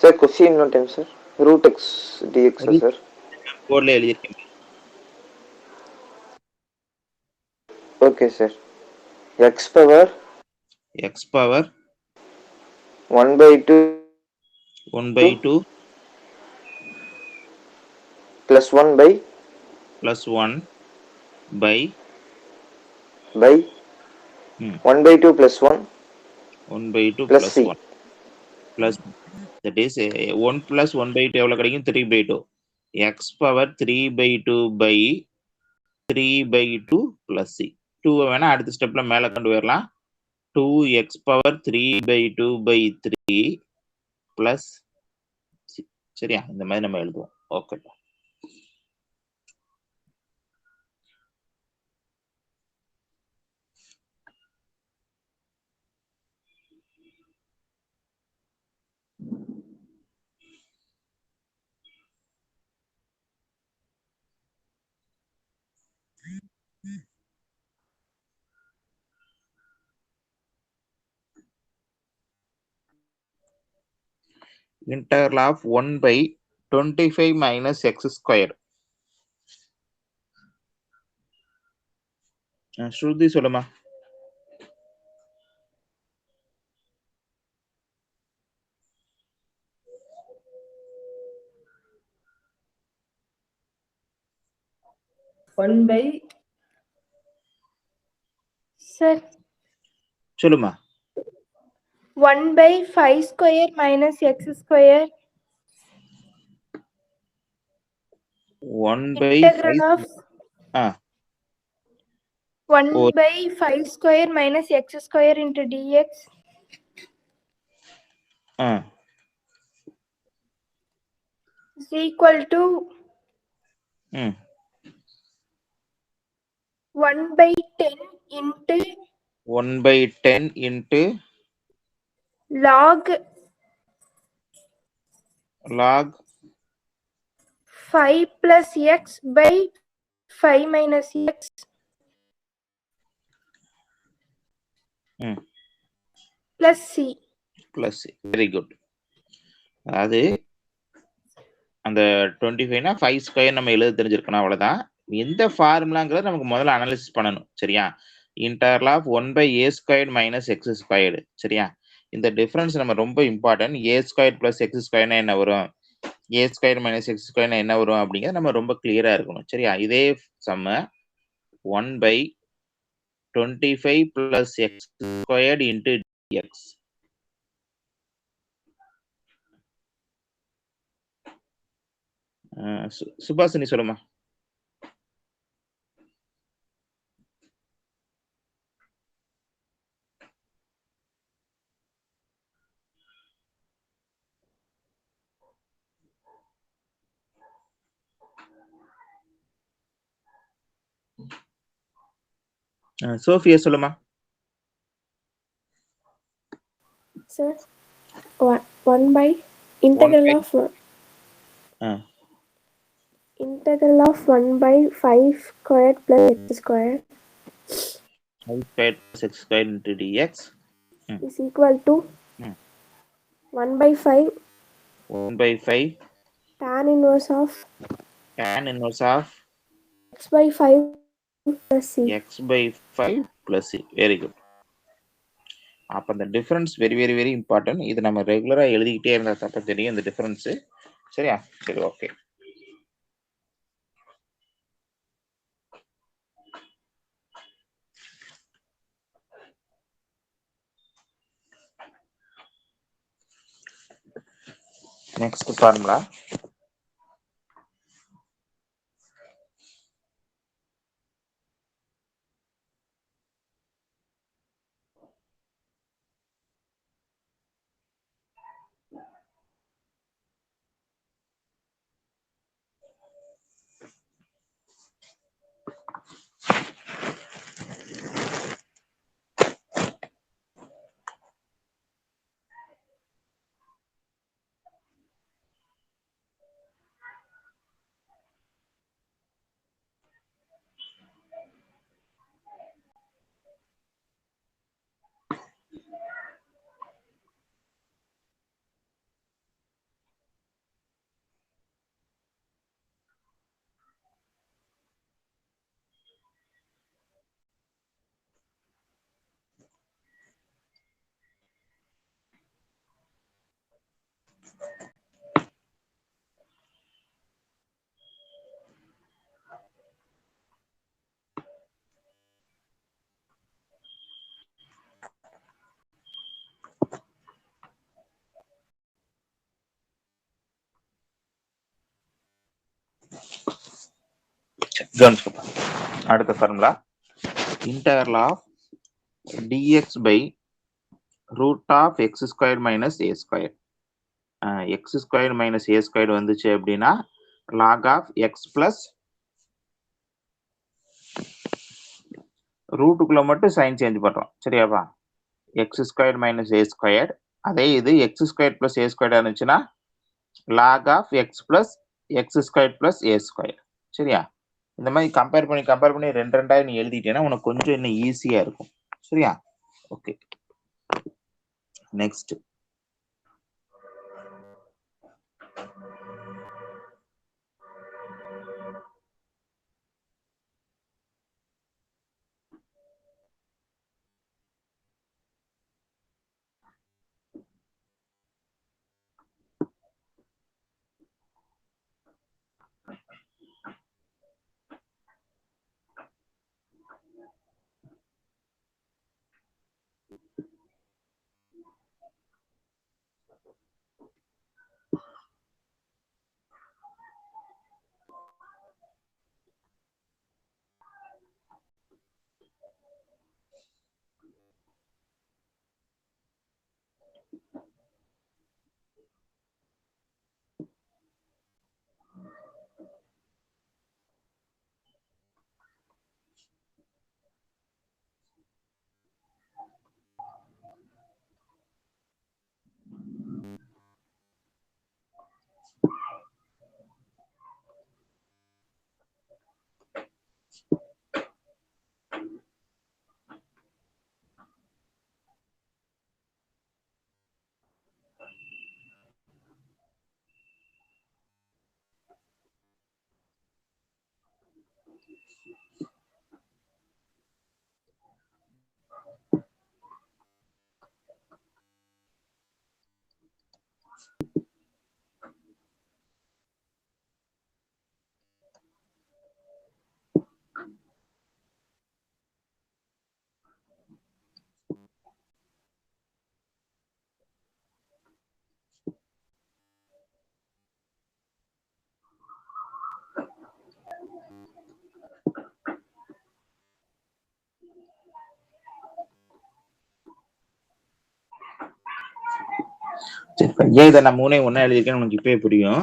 Sir, question one time, sir. Root x dx, sir. போர்டில் எழுதியிருக்கேன். Okay, sir. X power x power 1/2 1/2 plus 1 plus 1 by 1/2 plus 1 1/2 plus plus c. 1 plus that is 1 plus 1/2 எவ்வளவு கிடைக்கும்? 3/2. x power 3/2 by 3/2 plus c. 2 வேணா அடுத்த ஸ்டெப்ல மேல கொண்டு வரலாம். 2x power 3/2 by 3 plus c. சரியா? இந்த மாதிரி நம்ம எழுதுவோம். Okay. Integral of 1 by 25 minus x square. ஸ்ருதி சொல்லுமா. Sir, சொல்லுமா. 1/5 square minus x square. 1/5 Integral of 1/5 square minus x square into dx is equal to 1/10 into 1/10 into log log 5 plus x by 5 minus x plus c. plus c. Very good. அது அந்த 25னா 5 square நம்ம எழுத தெரிஞ்சிருக்கணும், அவ்வளவுதான். எந்த ஃபார்முலாங்கிறத நமக்கு முதல்ல analysis பண்ணணும். சரியா? Interval of 1/a squared minus x squared. சரியா? இந்த டிஃபரன்ஸ் நம்ம ரொம்ப important. a square plus x ஸ்கொயர்னா என்ன வரும், a ஸ்கொயர் மைனஸ் எக்ஸ் ஸ்கொயர்னா என்ன வரும் அப்படிங்கிறது நம்ம ரொம்ப கிளியரா இருக்கணும். சரியா? இதே சம்ம 1/25 plus x squared into dx. Subhashini சொல்லுமா. சோஃபியா சொல்லுமா. Sir, 1 by integral of 1/5 squared plus x squared 5 squared plus x squared into dx is equal to 1/5 tan inverse of x by 5 plus c. Very good. அப்ப அந்த difference very very very important. இது நம்ம ரெகுலரா எழுதிக்கிட்டே இருந்தா தப்ப தெரியும் இந்த டிஃபரன்ஸ். சரியா? சரி, ஓகே. Next formula. கவனிச்சுக்கோங்க. அடுத்த formula integral of dx by root of x squared minus a squared. x squared minus a squared வந்துச்சு அப்படின்னா log of x plus ரூட்டுக்குள்ள மட்டும் சைன் சேஞ்ச் பண்றோம். சரியாப்பா? x squared minus a squared. அதே இது x squared plus a squared இருந்துச்சுன்னா log of x plus x squared plus a squared. சரியா? இந்த மாதிரி கம்பேர் பண்ணி ரெண்டாயிரம் நீ எழுதிட்டேன்னா உனக்கு கொஞ்சம் இன்னும் ஈஸியா இருக்கும். சரியா? ஓகே, நெக்ஸ்ட் சரி, ஏன் இதை நான் 3 ஒண்ணா எழுதியிருக்கேன்னு உனக்கு இப்பவே புரியும்.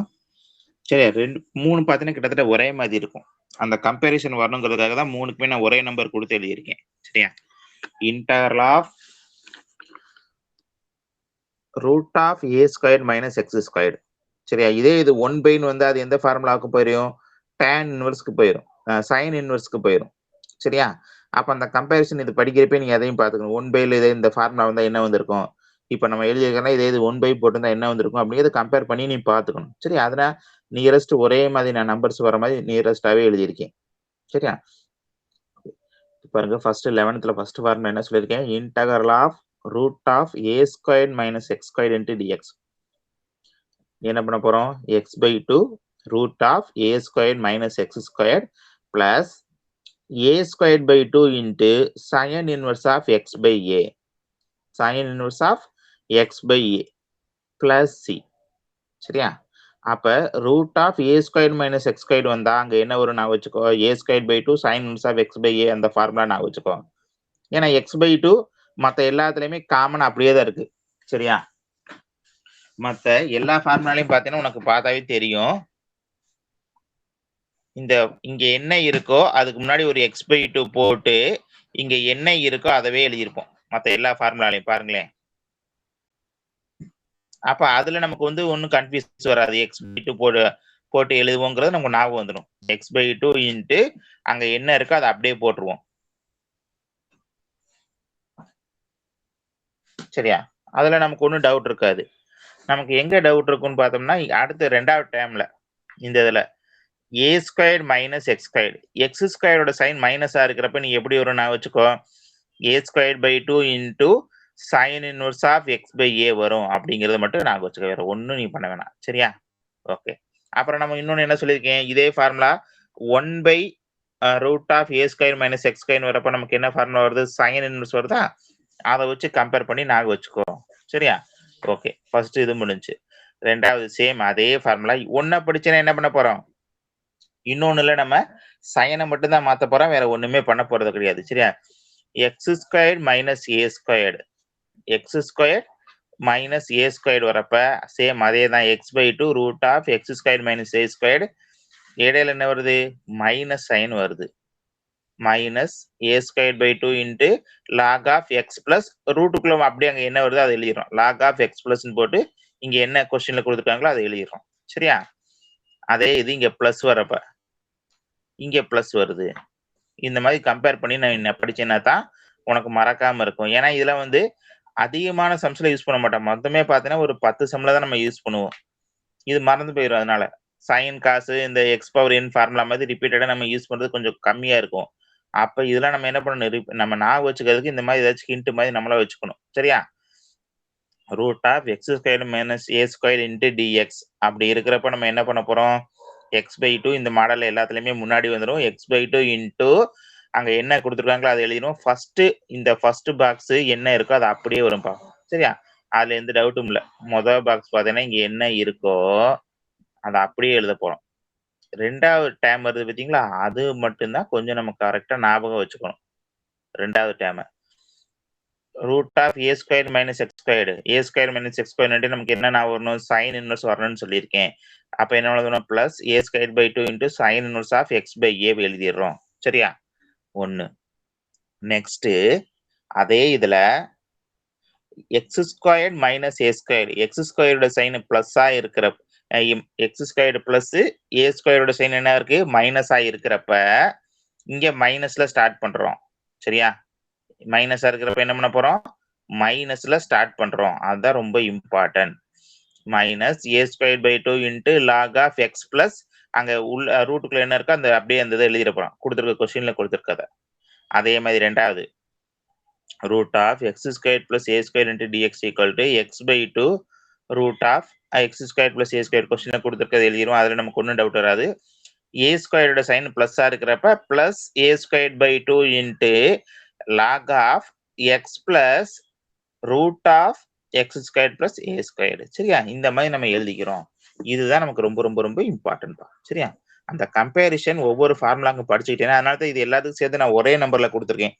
சரி, 2 3 பார்த்தீங்கன்னா கிட்டத்தட்ட ஒரே மாதிரி இருக்கும். அந்த கம்பேரிசன் வரணுங்கிறதுக்காக தான் 3க்குமே நான் ஒரே நம்பர் கொடுத்து எழுதியிருக்கேன். சரியா? Integral of root of a square minus x square. சரியா? இதே இது 1/, வந்து அது எந்த ஃபார்முலாவுக்கு போயிடும்? tan இன்வெர்ஸ்க்கு போயிடும், சைன் இன்வெர்ஸ்க்கு போயிடும். சரியா? அப்ப அந்த கம்பேரிசன் இது படிக்கிறப்ப நீங்க அதையும் பார்த்துக்கணும். 1/, இதே இந்த ஃபார்முலா வந்தா என்ன வந்திருக்கும்? இப்ப நம்ம எழுதியிருக்கோம்னா இதே இது 1/, போட்டிருந்தா என்ன வந்திருக்கும் அப்படிங்கிறத கம்பேர் பண்ணி நீ பார்த்துக்கணும். சரி, அதனால நியரஸ்ட் ஒரே மாதிரி நான் நம்பர்ஸ் வர மாதிரி நியரஸ்டாவே எழுதியிருக்கேன். சரியா? பாருங்க, ஃபர்ஸ்ட் 11th ஃபர்ஸ்ட் ஃபார்முலா என்ன சொல்லியிருக்கேன்? Integral of root of a square minus x square into dx. என்ன பண்ண போறோம்? x/2 root of a square minus x square plus a squared by 2 into sin inverse of x by a. sin inverse of x by a plus c. சரியா? அப்ப root of a squared minus x squared வந்தா அங்க என்ன வரும் நான் வச்சுக்கோ? a squared by 2 sin inverse of x by a அந்த formula நான் வச்சுக்கோ. ஏன்னா x by 2 மத்த எல்லாத்துலயுமே காமன் அப்படியே தான் இருக்கு. சரியா? மத்த எல்லா ஃபார்முலாலையும் பார்த்தீங்கன்னா உனக்கு பார்த்தாவே தெரியும். இங்க என்ன இருக்கோ அதுக்கு முன்னாடி ஒரு x/2 போட்டு இங்க என்ன இருக்கோ அதவே எழுதியிருப்போம் மத்த எல்லா ஃபார்முலாலையும். பாருங்களேன், அப்ப அதுல நமக்கு வந்து ஒன்னும் கன்ஃபியூஸ் வராது. x/2 போட்டு எழுதுவோங்கிறது நமக்கு ஞாபகம் வந்துடும். x/2 இன்ட்டு அங்க என்ன இருக்கோ அதை அப்படியே போட்டுருவோம். சரியா? அதுல நமக்கு ஒன்றும் டவுட் இருக்காது. நமக்கு எங்க டவுட் இருக்குன்னு பார்த்தோம்னா அடுத்த 2வது டேர்ம்ல இந்த இதுல a squared minus x squared. X ஸ்கொயரோட சைன் மைனஸா இருக்கிறப்ப நீ எப்படி வரும் நான் வச்சுக்கோ? a squared by 2 into sine inverse of x by a வரும் அப்படிங்கறத மட்டும் நான் வச்சுக்க, வேற ஒன்னும் நீ பண்ண வேணாம். சரியா? ஓகே. அப்புறம் நம்ம இன்னொன்னு என்ன சொல்லியிருக்கேன்? இதே formula 1/, root of a square minus x square வரப்ப நமக்கு என்ன ஃபார்முலா வருது? சைன் இன்வர்ஸ் வருதா? அதை வச்சு கம்பேர் பண்ணி நாங்க வச்சுக்கோ. சரியா? ஓகே, ஃபர்ஸ்ட் இது முடிஞ்சு. 2வது சேம் அதே ஃபார்முலா 1 படிச்சேன்னா என்ன பண்ண போறோம்? இன்னொன்னுல நம்ம சைனை மட்டும் தான் மாத்த போறோம், வேற ஒண்ணுமே பண்ண போறது கிடையாது. சரியா? X squared minus a squared, x square minus a squared வரப்ப சேம் அதே தான், x by two root of x square minus a squared. இடையில என்ன வருது? மைனஸ் சைன் வருது. Minus a square by two into log of x plus ரூட்டுக்குள்ள அப்படியே அங்கே என்ன வருதோ அதை எழுதிடுறோம். லாக் ஆஃப் எக்ஸ் பிளஸ்ன்னு போட்டு இங்க என்ன கொஸ்டின்ல கொடுத்துருக்காங்களோ அதை எழுதிடுறோம். சரியா? அதே இது இங்க பிளஸ் வரப்ப இங்க பிளஸ் வருது. இந்த மாதிரி கம்பேர் பண்ணி நான் என்ன படிச்சேன்னா தான் உனக்கு மறக்காம இருக்கும். ஏன்னா இதுல வந்து அதிகமான சம்ஸ்ல யூஸ் பண்ண மாட்டோம். மொத்தமே பார்த்தீங்கன்னா ஒரு 10 சம்ல தான் நம்ம யூஸ் பண்ணுவோம். இது மறந்து போயிடும். அதனால சைன் காசு இந்த எக்ஸ் பவர் என் ஃபார்முலா மாதிரி ரிப்பீட்டடா நம்ம யூஸ் பண்றது கொஞ்சம் கம்மியா இருக்கும். அப்ப இதெல்லாம் நம்ம என்ன பண்ணணும், நம்ம ஞாபகம் வச்சுக்கிறதுக்கு இந்த மாதிரி ஏதாச்சும் ஹிண்ட் மாதிரி நம்மளா வச்சுக்கணும். சரியா? Root of x square minus a square into dx அப்படி இருக்கிறப்ப நம்ம என்ன பண்ண போறோம், எக்ஸ் பை டூ இந்த மாடல்ல எல்லாத்துலயுமே முன்னாடி வந்துடும். எக்ஸ் பை டூ இன்ட்டு அங்க என்ன கொடுத்துருக்காங்களோ அதை எழுதிடும். இந்த ஃபர்ஸ்ட் பாக்ஸ் என்ன இருக்கோ அது அப்படியே வரும்பா. சரியா? அதுல எந்த டவுட்டும் இல்லை. முதல் பாக்ஸ் பார்த்தீங்கன்னா இங்க என்ன இருக்கோ அதை அப்படியே எழுத போறோம். ரெண்டாவது டேம் வருது பார்த்தீங்களா, அது மட்டும்தான் கொஞ்சம் நம்ம கரெக்டா ஞாபகம் வச்சுக்கணும். ரெண்டாவது term root of a square minus x squared, a square minus x square நமக்கு என்ன வரணும், சைன் இன்வர்ஸ் வரணும்னு சொல்லியிருக்கேன். அப்ப என்ன எழுதணும், plus a square by two into sine inverse of x by a எழுதிடுறோம். சரியா? ஒன்னு. நெக்ஸ்ட் அதே இதுல x square minus a square, x ஸ்கொயரோட சைன் பிளஸ்ஸா இருக்கிற எக்ஸ் ஸ்கொயர் பிளஸ் ஏ ஸ்கொயரோட சைன் என்ன இருக்கு, மைனஸா இருக்கிறப்ப இங்க மைனஸ்ல ஸ்டார்ட் பண்றோம். சரியா? மைனஸா இருக்கிறப்ப என்ன பண்ண போறோம், மைனஸ்ல ஸ்டார்ட் பண்றோம். அதுதான் ரொம்ப important. Minus a square by two into log of x plus அங்க உள்ள ரூட்டுக்குள்ள என்ன இருக்கோ அந்த அப்படியே அந்த இதை எழுதிட போறோம், கொடுத்துருக்க கொஸ்டின்ல கொடுத்துருக்கத. அதே மாதிரி ரெண்டாவது root of x square plus a square into dx equal to x by two root of x square plus a square கொஸ்டின்ல கொடுத்துருக்கதை எழுதிடும். அதுல நமக்கு ஒன்றும் டவுட் வராது. ஏ ஸ்கொயரோட சைன் பிளஸ்ஸா இருக்கிறப்ப plus a square by two into log of x plus root of x squared plus a squared. சரியா? இந்த மாதிரி நம்ம எழுதிக்கிறோம். இதுதான் நமக்கு ரொம்ப ரொம்ப ரொம்ப இம்பார்ட்டன்ட். சரியா? அந்த கம்பேரிஷன் ஒவ்வொரு ஃபார்முலாங்க படிச்சுக்கிட்டேன்னா, அதனால தான் இது எல்லாத்துக்கும் சேர்த்து நான் ஒரே நம்பர்ல கொடுத்துருக்கேன்.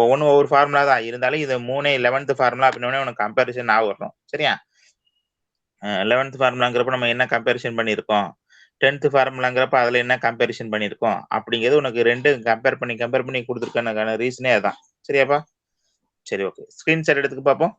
ஒவ்வொன்றும் ஒவ்வொரு ஃபார்முலா தான் இருந்தாலும் இது 3 11th ஃபார்முலா அப்படின்னு உனக்கு கம்பேரிஷன் ஆக வரணும். சரியா? 11th ஃபார்முலாங்கிறப்ப நம்ம என்ன கம்பேரிஷன் பண்ணியிருக்கோம், 10th ஃபார்முலாங்கிறப்ப அதுல என்ன கம்பேரிஷன் பண்ணியிருக்கோம் அப்படிங்கிறது உனக்கு ரெண்டு கம்பேர் பண்ணி கொடுத்துருக்கான ரீசனே அதான். சரியாப்பா? சரி, ஓகே. ஸ்கிரீன்ஷாட் எடுத்துக்க பார்ப்போம்.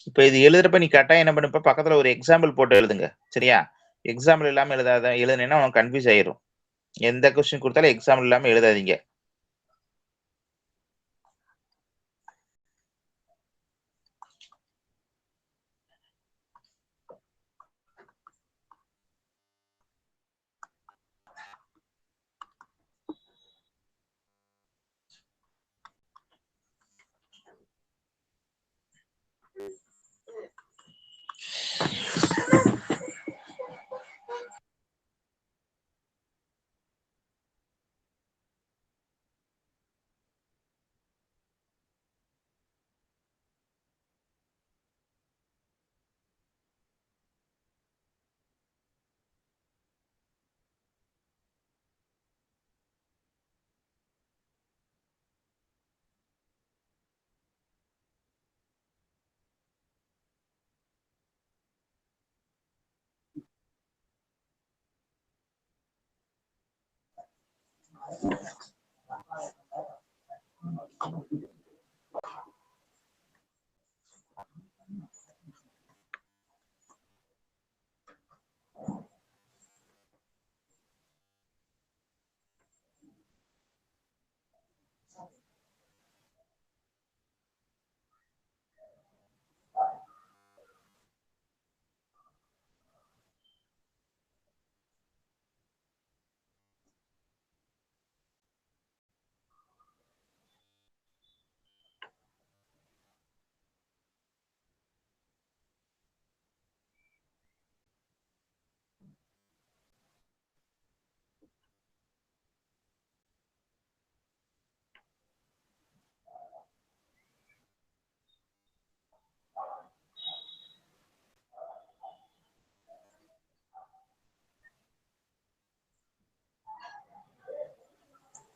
இப்ப இது எழுதுறப்ப நீ கரெக்டா என்ன பண்ணுப்ப, பக்கத்துல ஒரு எக்ஸாம்பிள் போட்டு எழுதுங்க. சரியா? எக்ஸாம்பிள் இல்லாம எழுதுனீங்கன்னா உனக்கு கன்ஃபியூஸ் ஆயிரும். எந்த கொஸ்டின் கொடுத்தாலும் எக்ஸாம்பிள் இல்லாம எழுதாதீங்க.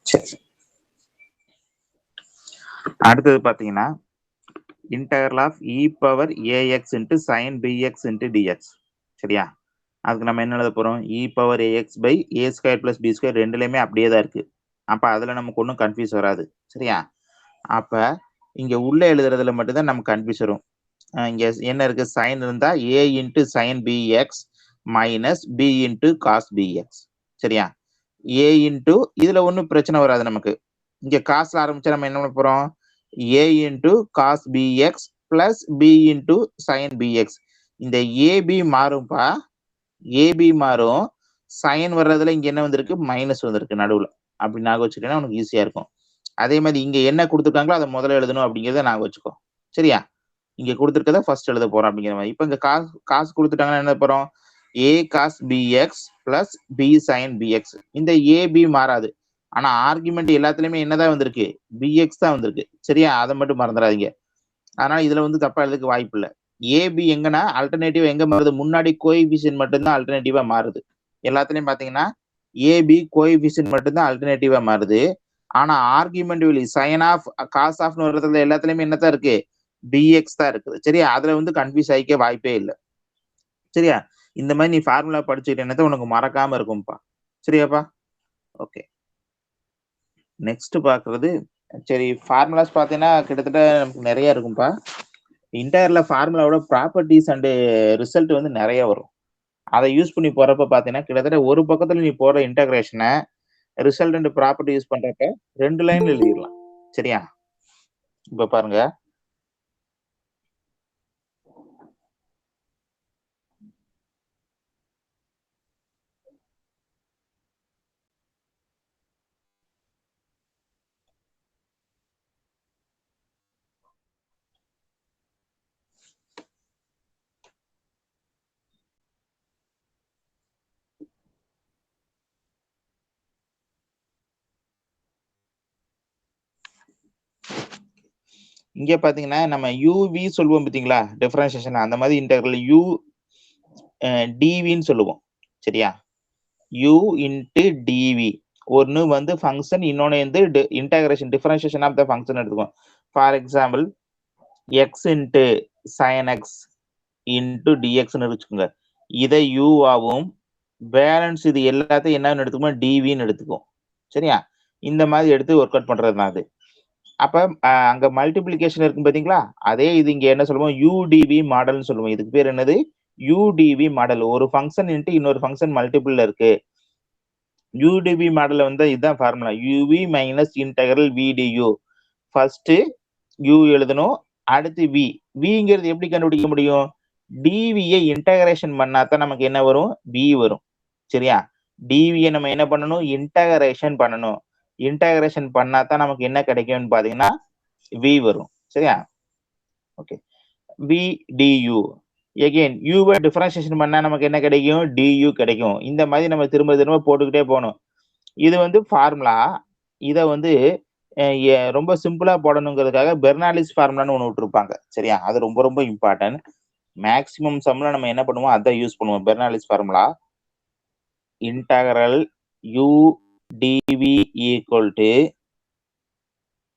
சரி, அடுத்தது பாத்தீங்கன்னா integral of e power ax into sine bx into dx. சரியா, அதுக்கு நம்ம என்ன எழுத போறோம்? E power ax by a square plus b square ரெண்டுலையுமே அப்படியே தான் இருக்கு. அப்ப அதுல நமக்கு ஒன்றும் கன்ஃபியூஸ் வராது. சரியா, அப்ப இங்க உள்ள எழுதுறதுல மட்டும்தான் நமக்கு கன்ஃபியூஸ் வரும். இங்க என்ன இருக்கு? சைன் இருந்தா a into sine bx minus b into cos bx. சரியா, ஏ இன்ட்டு இதுல ஒன்றும் பிரச்சனை வராது நமக்கு. இங்க காசுல ஆரம்பிச்சா நம்ம என்ன பண்ண போறோம்? A into cos bx plus b into sine bx. இந்த ஏபி மாறும்பா, ஏபி மாறும். சைன் வர்றதுல இங்க என்ன வந்திருக்கு? மைனஸ் வந்திருக்கு நடுவுல. அப்படி ஞாபகம் வச்சுக்கிட்டா உனக்கு ஈஸியா இருக்கும். அதே மாதிரி இங்க என்ன கொடுத்துருக்காங்களோ அதை முதல்ல எழுதணும் அப்படிங்கிறத ஞாபகம் வச்சுக்கோ. சரியா, இங்க கொடுத்துருக்கத ஃபர்ஸ்ட் எழுத போறோம் அப்படிங்கிற மாதிரி. இப்ப இங்க காசு கொடுத்துட்டாங்கன்னா என்ன போறோம்? A cos bx plus b sine bx. இந்த ஏபி மாறாது, ஆனா ஆர்குமெண்ட் எல்லாத்துலயுமே என்னதான் வந்திருக்கு? பிஎக்ஸ் தான் வந்திருக்கு. சரியா, அதை மட்டும் மறந்துடாதீங்க. அதனால இதுல வந்து தப்பா எழுதுக்கு வாய்ப்பு இல்லை. ஏபி எங்கன்னா அல்டர்னேட்டிவ் எங்க மாறுது? முன்னாடி கோஎஃபிஷியன்ட் மட்டும்தான் அல்டர்னேட்டிவா மாறுது. எல்லாத்துலயும் பாத்தீங்கன்னா ஏபி கோஎஃபிஷியன்ட் மட்டும்தான் அல்டர்னேட்டிவா மாறுது. ஆனா ஆர்குமெண்ட் வெளி சைன் ஆஃப் காஸ் ஆஃப்னு வர்றதுல எல்லாத்துலயுமே என்னதான் இருக்கு? பிஎக்ஸ் தான் இருக்குது. சரியா, அதுல வந்து கன்ஃபியூஸ் ஆகிக்க வாய்ப்பே இல்லை. சரியா, இந்த மாதிரி நீ ஃபார்முலா படிச்சுக்கிட்டே உனக்கு மறக்காம இருக்கும்பா. சரியாப்பா? ஓகே, நெக்ஸ்ட் பாக்குறது. சரி, ஃபார்முலாஸ் பார்த்தீங்கன்னா கிட்டத்தட்ட நமக்கு நிறைய இருக்கும்பா. இன்டர்ல ஃபார்முலாவோட ப்ராப்பர்ட்டிஸ் அண்ட் ரிசல்ட் வந்து நிறைய வரும். அதை யூஸ் பண்ணி போறப்ப பாத்தீங்கன்னா கிட்டத்தட்ட ஒரு பக்கத்துல நீ போற இன்டகிரேஷனை ரிசல்ட் அண்ட் ப்ராப்பர்ட்டி யூஸ் பண்றப்ப 2 லைன்ல எழுதிடலாம். சரியா, இப்ப பாருங்க. இங்க பாத்தீங்கன்னா நம்ம யூவி சொல்லுவோம் பாத்தீங்களா, டிஃபரன்சியேஷன். அந்த மாதிரி இன்டெகிரல் யூ டிவின்னு சொல்லுவோம். சரியா, யூ இன்ட்டு டிவி. ஒன்னு வந்து ஃபங்க்ஷன், இன்னொன்னு வந்து integration differentiation of the function எடுத்துக்கோம். For example x into sine x into டிஎக்ஸ்ன்னு வச்சுக்கோங்க. இதை யூவாவும் பேலன்ஸ் இது எல்லாத்தையும் என்னன்னு எடுத்துக்கோம்? டிவின்னு எடுத்துக்கும். சரியா, இந்த மாதிரி எடுத்து ஒர்க் அவுட் பண்றது தான் அது. அப்ப அங்க மல்டிபிளிகேஷன் இருக்கும் பாத்தீங்களா, அதே இது இங்க என்ன சொல்லுவோம்? யூடிவி மாடல்னு சொல்லுவோம். இதுக்கு பேர் என்னது? UDV model. ஒரு ஃபங்க்ஷன் இன்ட்டு இன்னொரு ஃபங்க்ஷன் மல்டிபிள்ல இருக்கு. யூடிவி மாடல் வந்து இதுதான் formula. UV minus integral v du. First you எழுதணும், அடுத்து வி. விங்கிறது எப்படி கண்டுபிடிக்க முடியும்? டிவியை இன்டகரேஷன் பண்ணாதான் நமக்கு என்ன வரும்? வி வரும். சரியா, டிவியை நம்ம என்ன பண்ணணும்? இன்டகரேஷன் பண்ணணும். இன்டகரேஷன் பண்ணாதான் நமக்கு என்ன கிடைக்கும்னு பாத்தீங்கன்னா வி வரும். சரியா, ஓகே. வி டியூ எகைன் யூவை டிஃபரன்சியேஷன் பண்ணா நமக்கு என்ன கிடைக்கும்? டியூ கிடைக்கும். இந்த மாதிரி நம்ம திரும்ப திரும்ப போட்டுக்கிட்டே போகணும். இது வந்து ஃபார்முலா. இதை வந்து ரொம்ப சிம்பிளா போடணுங்கிறதுக்காக பெர்னாலிஸ் ஃபார்முலான்னு ஒன்று விட்டுருப்பாங்க. சரியா, அது ரொம்ப ரொம்ப இம்பார்ட்டன்ட். மேக்சிமம் சம்ல நம்ம என்ன பண்ணுவோம்? அதை யூஸ் பண்ணுவோம். பெர்னாலிஸ் formula integral you TV equal to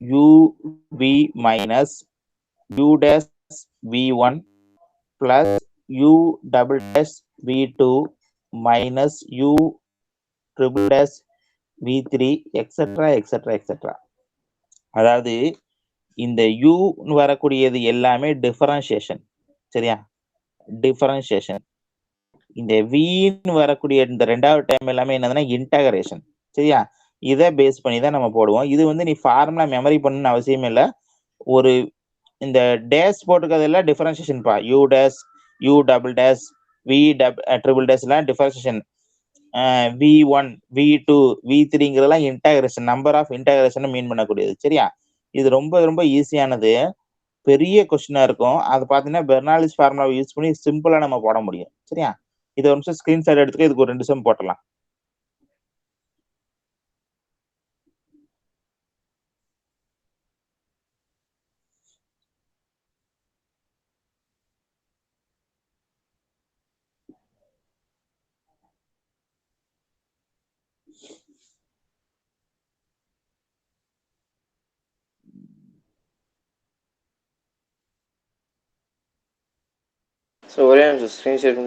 UV minus you dash v1 plus u double dash v2 minus u triple dash v3 etc etc etc. அதாவது இந்த u வரக்கூடியது எல்லாமே டிஃபரன்சியேஷன். சரியா, டிஃபரன்சியேஷன். இந்த v வரக்கூடிய இந்த ரெண்டாவது டைம் எல்லாமே என்னதுன்னா இன்டகரேஷன். சரியா, இதை பேஸ் பண்ணி தான் நம்ம போடுவோம். இது வந்து நீ ஃபார்முலா மெமரி பண்ணணும்னு அவசியம் இல்லை. ஒரு இந்த டேஷ் போட்டுக்கிறதுல டிஃபரன்சியேஷன் பா. U dash, u double dash, v triple dash எல்லாம் டிஃபரன்சியேஷன். v1 v2 v3ங்கிறதெல்லாம் integration, number of integration mean பண்ணக்கூடியது. சரியா, இது ரொம்ப ரொம்ப ஈஸியானது. பெரிய கொஸ்டினா இருக்கும். அது பாத்தீங்கன்னா பெர்னாலிஸ் ஃபார்முலாவை யூஸ் பண்ணி சிம்பிளா நம்ம போட முடியும். சரியா, இது ஒரு நிமிஷம் ஸ்கிரீன்ஷாட் எடுத்துட்டு இதுக்கு ஒரு 2 சம் போட்டலாம். ஸோ ஒரே நிமிஷம் ஸ்க்ரீன்ஷாட்.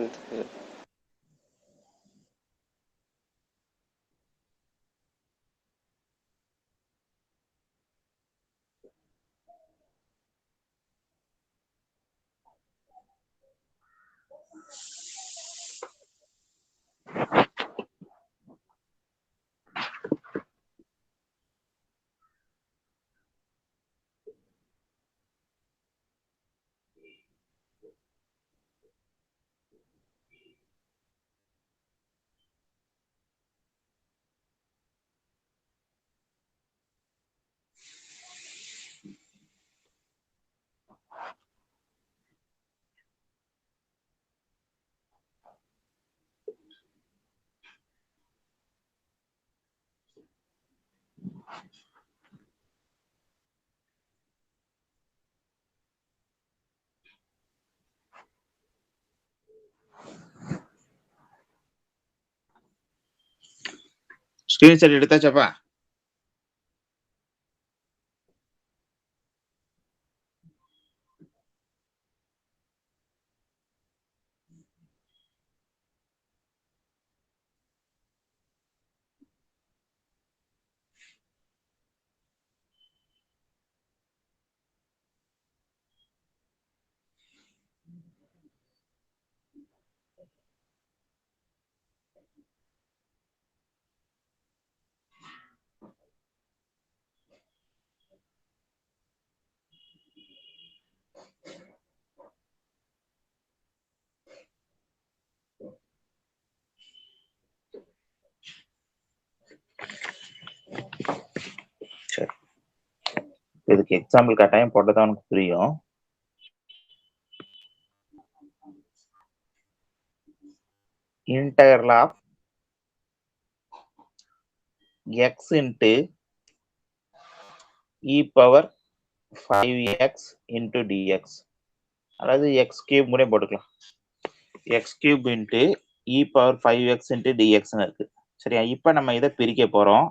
ஸ்கிரீன்ஷாட் எடுத்தாச்சாப்பா? சரி, இதுக்கு எக்ஸாம்பிள் கட்டாயம் போட்டதான் உனக்கு புரியும். Integral of x into e power 5x into dx, அதாவது x cube முறை போட்டுக்கலாம். x cube into e power 5x into dx இருக்கு. சரியா? இப்ப நம்ம இதை பிரிக்க போறோம்.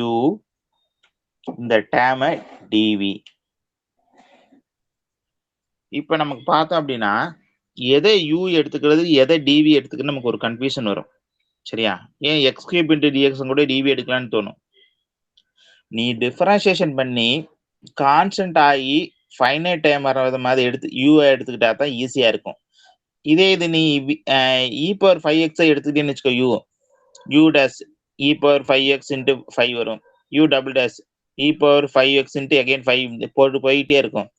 u இந்த டேர்ம் dv. இப்ப நமக்கு பார்த்தோம் அப்படின்னா எதை u எடுத்துக்கிறது எதை dv எடுத்துக்கிறது நமக்கு ஒரு கன்ஃபியூஷன் வரும். சரியா? ஏன் x cube into dx கூட dv எடுக்கலாம்னு தோணும். நீ டிஃபரன்சியேஷன் பண்ணி கான்ஸ்டன்ட் ஆகி ஃபைனைட் டைம் வர மாதிரி எடுத்து u எடுத்துக்கிட்டா தான் ஈஸியா இருக்கும். இதே இது நீ e power 5x எடுத்துக்கிட்டேன்னு வச்சுக்கோ, u dash e power 5x into 5 வரும். u double dash e power 5x into again 5 போட்டு போயிட்டே இருக்கும்.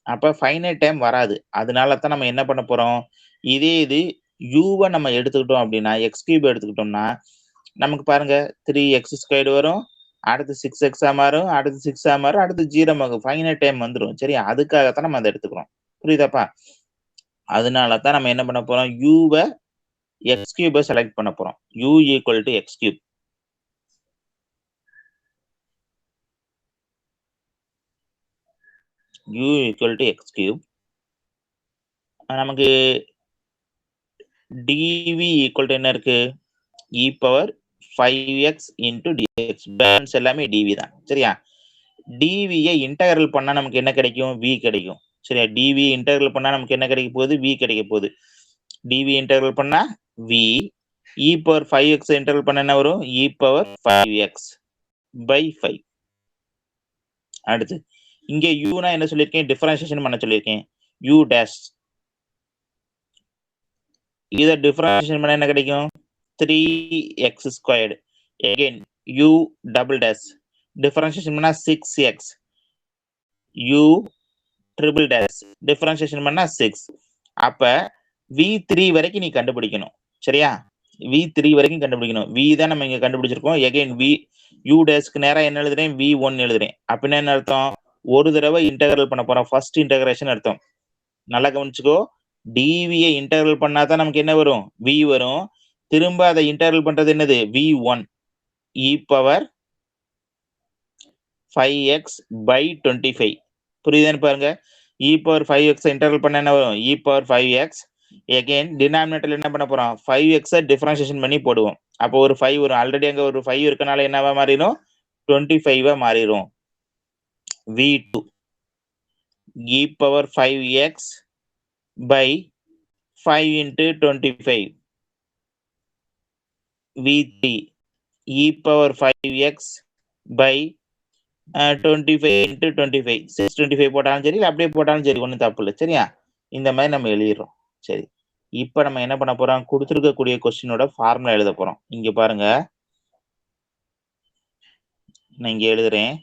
அப்ப ஃபைனைட் டைம் வராது. அதனால தான் நம்ம என்ன பண்ண போறோம், இதே இது யூவை நம்ம எடுத்துக்கிட்டோம் அப்படின்னா எக்ஸ் கியூப் எடுத்துக்கிட்டோம்னா நமக்கு பாருங்க 3x² வரும், அடுத்து 6x மாறும், அடுத்து 6 மாறும், அடுத்து 0 ஆகும். ஃபைனைட் டைம் வந்துடும். சரி, அதுக்காகத்தான் நம்ம அதை எடுத்துக்கிறோம். புரியுதாப்பா? அதனால தான் நம்ம என்ன பண்ண போறோம், யூவை எக்ஸ் கியூபை செலக்ட் பண்ண போறோம். u equal to X cube. u equal to x cube. நமக்கு dv equal to என்ன இருக்கு, e power 5x into dx. Balance எல்லாமே dv தான். சரியா? dv இன்டகரல் பண்ணா நமக்கு என்ன கிடைக்கும், v கிடைக்கும். சரியா? dv இன்டகரல் பண்ணா நமக்கு என்ன கிடைக்க போகுது, v கிடைக்க போகுது. dv இன்டகரல் பண்ணா v, e power 5x integral பண்ணா என்ன வரும், e power 5x by 5. அடுத்து இங்க u னா என்ன சொல்லிருக்கேன், டிஃபரன்சியேஷன் பண்ண சொல்லிருக்கேன், u dash. இத டிஃபரன்சியேஷன் பண்ண என்ன கிடைக்கும், 3x². again u double dash differentiation பண்ணா 6x, u triple dash differentiation பண்ணா 6. அப்ப v3 வரைக்கும் நீ கண்டுபிடிக்கணும். சரியா? v3 வரைக்கும் கண்டுபிடிக்கணும். v தான் நம்ம இங்க கண்டுபிடிச்சிருக்கோம். again v u dash நேரா என்ன எழுதுறேன், v1 எழுதுறேன். அப்படின்னா என்ன அர்த்தம், ஒரு தடவை இன்டகரல் பண்ண போறோம், ஃபர்ஸ்ட் இன்டகிரேஷன் அர்த்தம். நல்லா கவனிச்சுக்கோ, dv இன்டகரல் பண்ணாதான் நமக்கு என்ன வரும், v வரும். திரும்ப அதை இன்டகரல் பண்றது என்னது, v1 e power 5x by 25. புரியுதுன்னு பாருங்க. e power 5x இன்டகரல் பண்ண என்ன வரும், e power 5x. again டினாமினேட்டர்ல என்ன பண்ண போறோம், 5x டிஃபரன்சியேஷன் பண்ணி போடுவோம். அப்போ ஒரு 5 வரும். ஆல்ரெடி அங்க ஒரு 5 இருக்கனால என்னவா மாறிடும், 25 மாறிடும். v2 e power 5x by 5 into 25 v3 e power 5x by 25 into 25 625 போட்டாலும் சரி இல்லை அப்படியே போட்டாலும் சரி ஒன்றும் தப்பு இல்லை சரியா இந்த மாதிரி நம்ம எழுதிடுறோம் சரி இப்போ நம்ம என்ன பண்ண போறோம் கொடுத்துருக்கக்கூடிய கொஸ்டினோட ஃபார்முலா எழுத போறோம் இங்க பாருங்க நான் இங்க எழுதுறேன்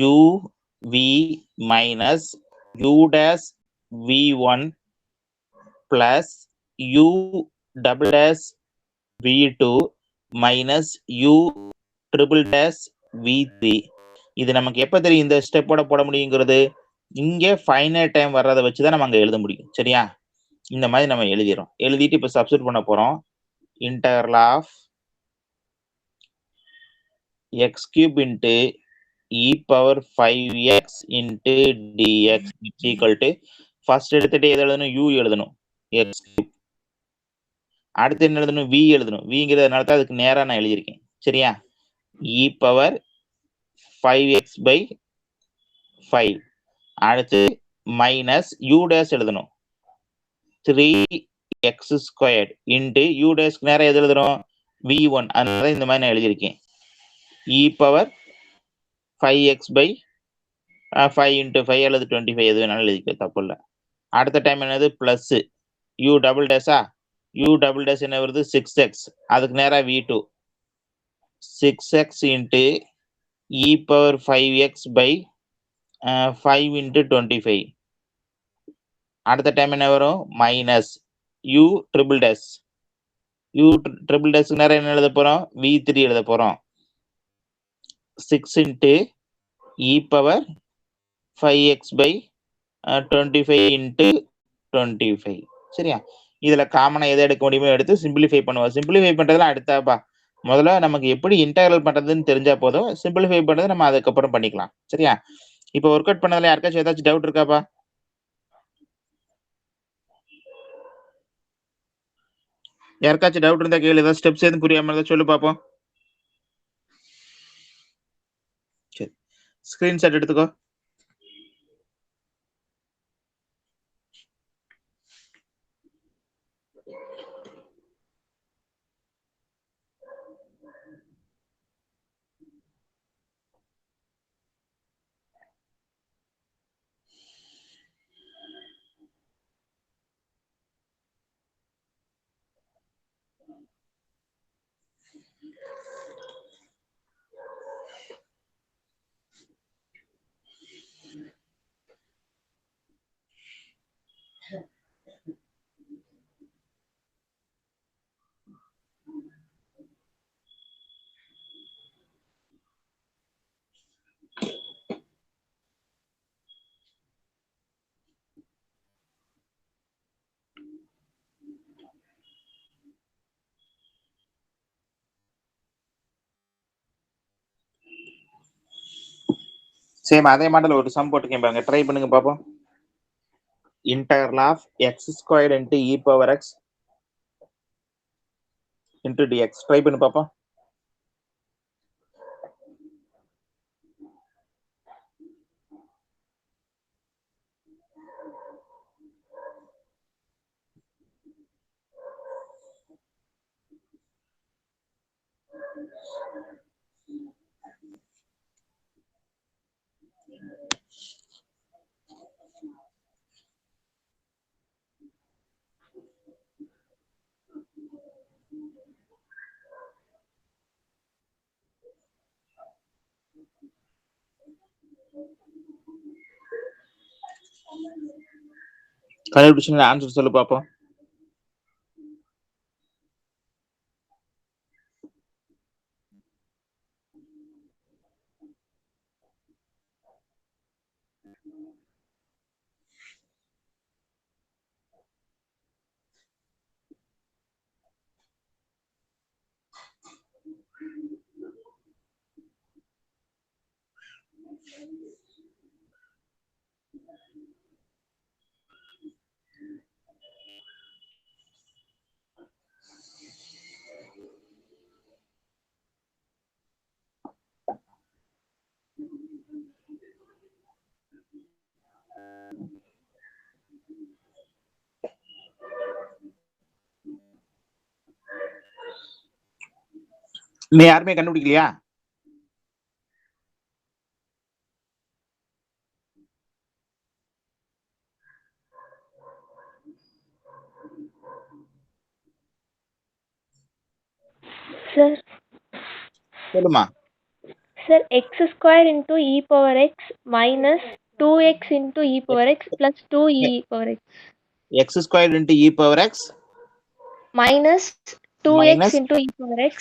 u v minus u dash v1 plus u double dash v2 minus u triple dash v3 இது நமக்கு எப்ப தெரியும் இந்த ஸ்டெப்போட போட முடியுங்கிறது இங்க ஃபைனல் டைம் வர்றதை வச்சுதான் நம்ம அங்க எழுத முடியும் சரியா இந்த மாதிரி நம்ம எழுதிடும் எழுதிட்டு இப்ப சப்ஸ்டிட் பண்ண போறோம் integral of x cube into e power 5x into dx is equal to first எடுத்துட்டு எது எழுதணும் u எழுதணும் x cube அடுத்து என்ன எழுதணும் v எழுதணும் vங்கிறதுனால தான் அதுக்கு நேரா நான் எழுதியிருக்கேன் சரியா e power 5x by 5 அடுத்து மைனஸ் u dash எழுதணும் 3x squared into u dash நேரா எது எழுதணும் v1 அதனால இந்த மாதிரி நான் எழுதியிருக்கேன் e power 5x by 5 into 5 அல்லது 25 எது வேணாலும் எழுதிக்க தப்பு இல்லை அடுத்த டைம் என்னது பிளஸ் u டபுள் டேஷா u டபுள் டேஷ் என்ன வருது 6x அதுக்கு நேரா v2 6x into e power 5x by 5 into 25 அடுத்த டைம் என்ன வரும் minus u triple dash u triple டேஷ்க்கு நேரம் என்ன எழுத போறோம் v3 எழுத போறோம் 6 into e power 5x by 25 into 25 சரியா இதுல காமனா எதை எடுக்க முடியுமோ எடுத்து சிம்பிளிஃபை பண்ணுவோம் சிம்பிளிஃபை பண்றதுல அடுத்தாப்பா முதல்ல நமக்கு எப்படி இன்டெகிரல் பண்றதுன்னு தெரிஞ்சா போதும் சிம்பிளிஃபை பண்றது நம்ம அதுக்கப்புறம் பண்ணிக்கலாம் சரியா இப்போ ஒர்க் அவுட் பண்ணதுல யாருக்காச்சும் ஏதாச்சும் டவுட் இருக்காப்பா யாருக்காச்சும் டவுட் இருந்தா கேளு ஏதாவது ஸ்டெப்ஸ் எதுவும் புரியாம இருந்தா சொல்லு பாப்போம் சரி ஸ்கிரீன்ஷாட் எடுத்துக்கோ சேம் அதே மாடல் ஒரு சம் போட்டுக்கேன் பாருங்க ட்ரை பண்ணுங்க பாப்போம் integral of x squared into e power x into dx try பண்ணி பாப்போம் கண்டுபிடிச்சு ஆன்சர் சொல்லு பாப்போம் நீ யாருமே கண்டுபிடிக்கலையா? Sir, சொல்லுமா. sir, x square into e power x minus 2x into e power x plus 2e power x x squared into e power x minus 2x minus into e power x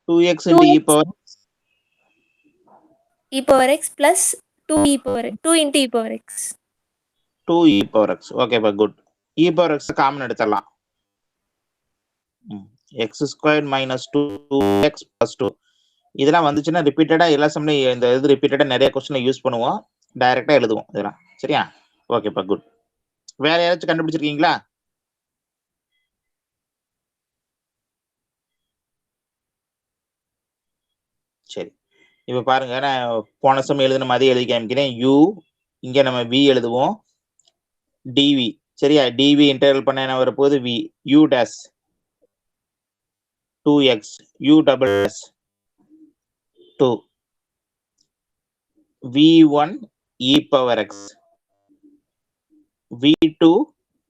2x into e power x plus 2 into e power x 2e power x. Okay, but good. e power x common எடுத்துடலாம். x squared minus 2x plus 2 இதெல்லாம் வந்துச்சுன்னா ரிப்பீட்டடா எல்லா சமயம் இந்த இது ரிப்பீட்டடா நிறைய क्वेश्चन யூஸ் பண்ணுவோம், டைரக்டா எழுதுவோம் இதெல்லாம். சரியா? ஓகேப்பா, குட். வேற யாராச்சும் கண்டுபிடிச்சிருக்கீங்களா? சரி, இப்ப பாருங்க, நான் போன சமயம் எழுதின மாதிரி எழுதி காமிக்கிறேன். u இங்க நம்ம v எழுதுவோம், dv. சரியா? dv இன்டெகிரல் பண்ண என்ன வரப்போகுது? v u dash 2x u double dash 2 v1 e power x v2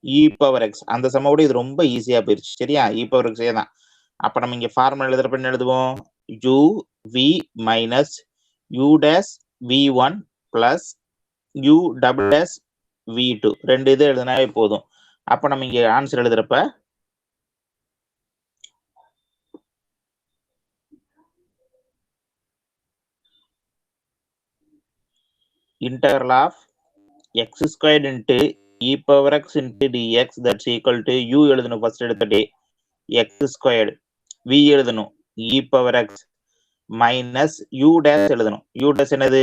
e power x. அந்த சமோட இது ரொம்ப ஈஸியா போயிருச்சு. சரியா? e power x தான். அப்ப நம்ம இங்க ஃபார்முலா எழுதுறப்ப என்ன எழுதுவோம்? u v minus u dash v1 plus u double dash v2. ரெண்டு இது எழுதினாவே போதும். அப்ப நம்ம இங்க answer எழுதுறப்ப integral of x squared into e power x into dx that's equal to u எழுதணும் ஃபர்ஸ்ட் எடுத்துட்டு x squared, v எழுதணும் e power x minus u dash எழுதணும். u dash என்னது?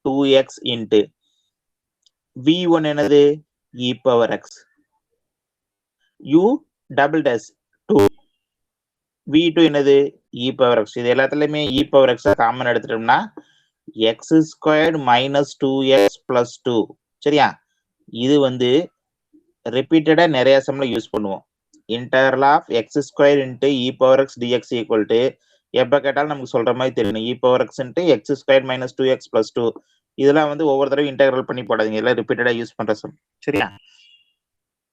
2x into v1 என்னது? e power x u double dash 2 v2 என்னது? e power x. இது எல்லாத்துலயுமே e power x common எடுத்துட்டோம்னா x squared minus 2x plus 2. சரியா? இது வந்து ரிப்பீட்டடா நிறைய சம்ல யூஸ் பண்ணுவோம். integral of x squared into e power x dx equal to எப்ப கேட்டாலும் நமக்கு சொல்ற மாதிரி தெரியணும். e power x into x squared minus 2x plus 2. இதெல்லாம் வந்து ஒவ்வொரு தடவை இன்டெகிரல் பண்ணி போடாதீங்க, எல்லாம் ரிப்பீட்டடா யூஸ் பண்ற சம். சரியா?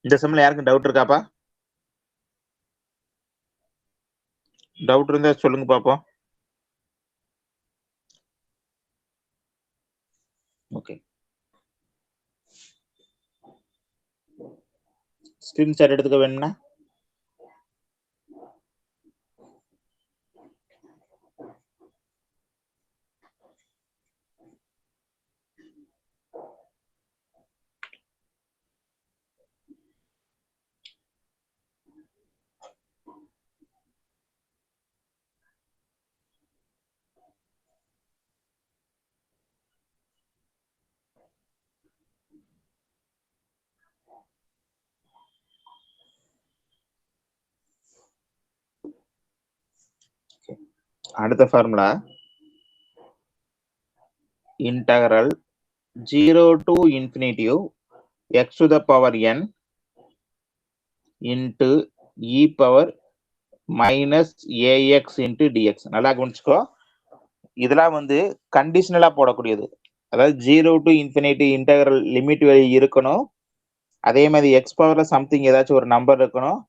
இந்த சம்ல யாருக்கும் டவுட் இருக்காப்பா? டவுட் இருந்தா சொல்லுங்க பாப்போம். ஓகே, ஸ்கிரீன்ஷாட் எடுத்துக்க வேணும்னா அடுத்த formula integral 0 to infinity x to the power n into e power minus ax into dx. நல்லா கவனிச்சுக்கோ, இதெல்லாம் வந்து கண்டிஷனலா போடக்கூடியது. அதாவது 0 to infinity இன்டெகிரல் லிமிட் இருக்கணும், அதே மாதிரி எக்ஸ் பவர்ல சம்திங் ஏதாச்சும் ஒரு நம்பர் இருக்கணும்,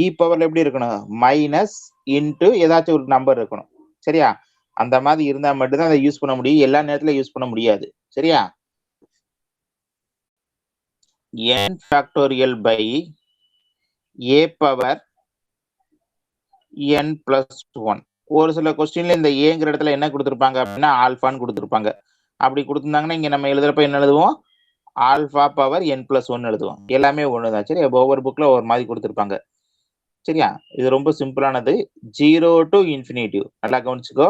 இ பவர்ல எப்படி இருக்கணும்? மைனஸ் இன்டு ஏதாச்சும் ஒரு நம்பர் இருக்கணும். சரியா? அந்த மாதிரி இருந்தா மட்டும்தான் அதை யூஸ் பண்ண முடியும், எல்லா நேரத்துல யூஸ் பண்ண முடியாது. சரியா? n factorial by a power n plus 1. ஒரு சில கொஸ்டின்ல இந்த ஏங்கிற இடத்துல என்ன கொடுத்துருப்பாங்க அப்படின்னா ஆல்பான்னு கொடுத்துருப்பாங்க. அப்படி கொடுத்துருந்தாங்கன்னா இங்க நம்ம எழுதுறப்ப என்ன எழுதுவோம்? ஆல்பா பவர் n plus 1 எழுதுவோம். எல்லாமே ஒண்ணுதான். சரி, ஒவ்வொரு புக்ல ஒரு மாதிரி கொடுத்துருப்பாங்க. சரியா? இது ரொம்ப சிம்பிளானது. 0 டு இன்ஃபினிட்டி. நல்லா கவனிச்சுக்கோ,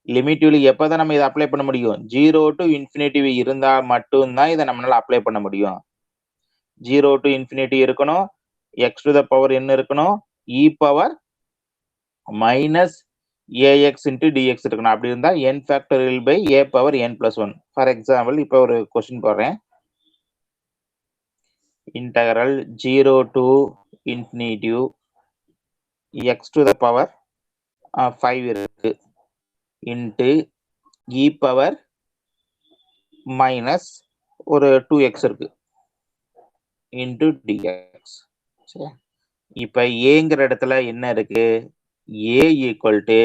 லிமிட்டிவ்லி எப்பதான் நம்ம இதை அப்ளை பண்ண முடியும்? 0 டு இன்ஃபினிட்டிவ் இருந்தா மட்டும்தான் இதை நம்மளால அப்ளை பண்ண முடியும். 0 டு இன்ஃபினிட்டி இருக்கணும், எக்ஸ் டு த பவர் என்ன இருக்கணும், e power minus ax into dx இருக்கணும். அப்படி இருந்தா n factorial by a power n plus 1. For example இப்போ ஒரு கொஸ்டின் போடுறேன். Integral 0 to infinity x to the power 5 இருக்கு. இன்ட்டு இ பவர் மைனஸ் ஒரு 2x இருக்கு இன்ட்டு டிஎக்ஸ். சரியா? இப்ப ஏங்கிற இடத்துல என்ன இருக்கு? ஏ ஈக்குவல் டு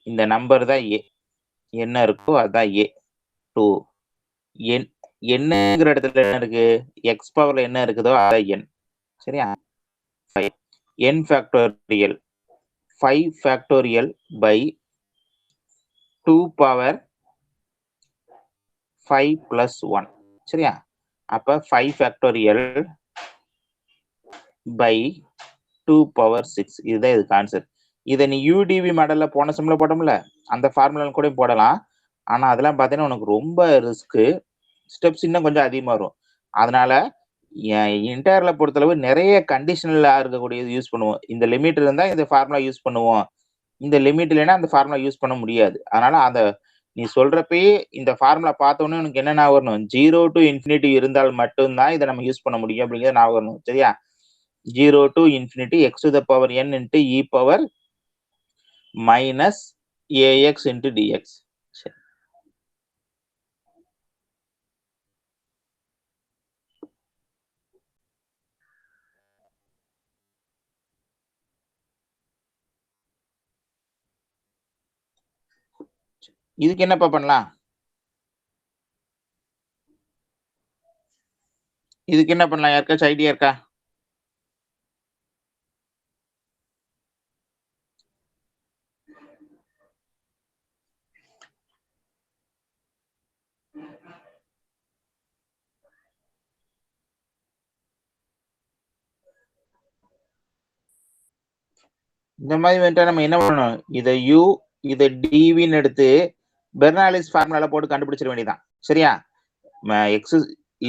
இந்த நம்பர் தான் ஏ, என்ன இருக்கோ அதுதான் ஏ 2. என்னங்கிற இடத்துல என்ன இருக்கு? எக்ஸ் பவர்ல என்ன இருக்குதோ அதான் என். சரியா? 5 n factorial 5 factorial by 2 power 5 plus 1. சரியா? அப்ப 5 ஃபேக்டோரியல் பை 2 பவர் 6. இதுதான் இதுக்கு ஆன்சர். இதை நீ யூடிவி மாடல்ல போன செம்ல போட்டோம்ல, அந்த ஃபார்முலா கூட போடலாம். ஆனா அதெல்லாம் பார்த்தீங்கன்னா உனக்கு ரொம்ப ரிஸ்க், ஸ்டெப்ஸ் இன்னும் கொஞ்சம் அதிகமா வரும். அதனால இன்டர்ல பொறுத்தளவு நிறைய கண்டிஷனலா இருக்கக்கூடியது யூஸ் பண்ணுவோம். இந்த லிமிட் இருந்தா இந்த ஃபார்முலா யூஸ் பண்ணுவோம், இந்த லிமிட் இல்லைன்னா அந்த ஃபார்முலா யூஸ் பண்ண முடியாது. அதனால அந்த நீ சொல்றப்பயே இந்த ஃபார்முலா பார்த்தோன்னே உனக்கு என்ன ஞாபகம் வரணும்? 0 to infinity இருந்தால் மட்டும்தான் இதை நம்ம யூஸ் பண்ண முடியும் அப்படிங்கிறது ஞாபகம் வரணும். சரியா? 0 to infinity x to the power n into e power minus ax into dx. இதுக்கு என்னப்பா பண்ணலாம்? இதுக்கு என்ன பண்ணலாம்? யாருக்காச்சும் ஐடியா இருக்கா? இந்த மாதிரி வந்துட்டா நம்ம என்ன பண்ணணும்? இதை u இதை dvன்னு எடுத்து பெர்னாலிஸ் ஃபார்முலால போட்டு கண்டுபிடிச்சிட வேண்டியதான். சரியா? எக்ஸ்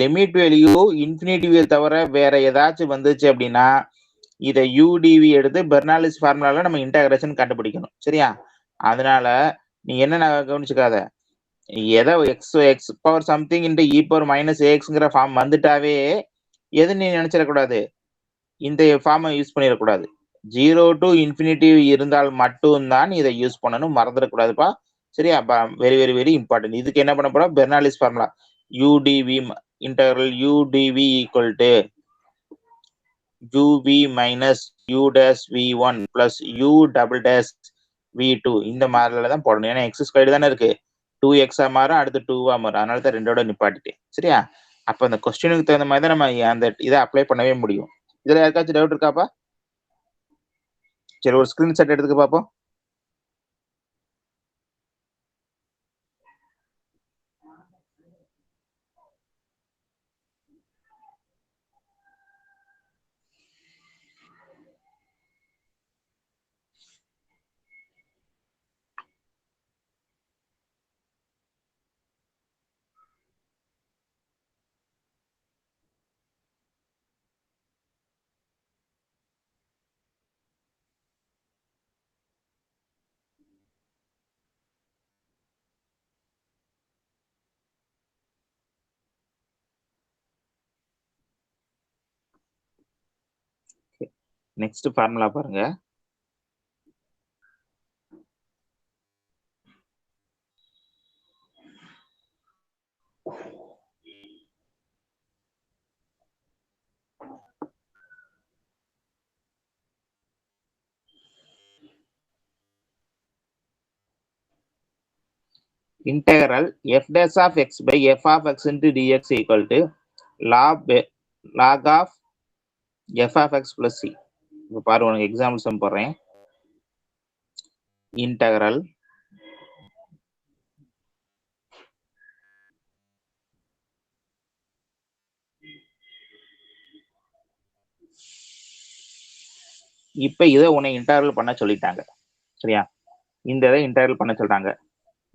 லிமிட் வேல்யூ இன்ஃபினிட்டிவை தவிர வேற ஏதாச்சும் வந்துச்சு அப்படின்னா இதை udv எடுத்து பெர்னாலிஸ் ஃபார்முலால நம்ம இன்டகிரேஷன் கண்டுபிடிக்கணும். சரியா? அதனால நீ என்ன கவனிச்சுக்காத, ஏதோ x x power something into e power minus ஏஎக்ஸ்ங்கிற ஃபார்ம் வந்துட்டாவே எது நீ நினைச்சிடக்கூடாது, இந்த ஃபார்மை யூஸ் பண்ணிடக்கூடாது. 0 to infinity இருந்தால் மட்டும்தான் இதை யூஸ் பண்ணணும், மறந்துடக்கூடாதுப்பா. சரியா? Very very very important. இதுக்கு என்ன பண்ண போறோம்? பெர்னாலிஸ் formula udv integral udv equal to uv minus u dash v1 plus u double dash v2. இந்த மாதிரில தான் போடணும். ஏன்னா எக்ஸ் ஸ்கொயர் தானே இருக்கு, 2x மாறும், அடுத்து 2 மாறும். அதனால தான் ரெண்டோட நிப்பாட்டிட்டேன். சரியா? அப்ப அந்த கொஸ்டினுக்கு தகுந்த மாதிரி தான் நம்ம அந்த இதை அப்ளை பண்ணவே முடியும். இதுல யாருக்காச்சும் டவுட் இருக்காப்பா? சரி, ஒரு ஸ்கிரீன்ஷாட் எடுத்துக்க பார்ப்போம். நெக்ஸ்ட் ஃபார்முலா பாருங்க. Integral f dash of x by f of x into dx equal to log of f of x plus c. இப்போ பாரு, உனக்கு எக்ஸாம்பிள் சம் போடுறேன். இன்டகரல் இப்ப இதை உன்னை இன்டகரல் பண்ண சொல்லிட்டாங்க. சரியா? இந்த இதை இன்டகரல் பண்ண சொல்றாங்க.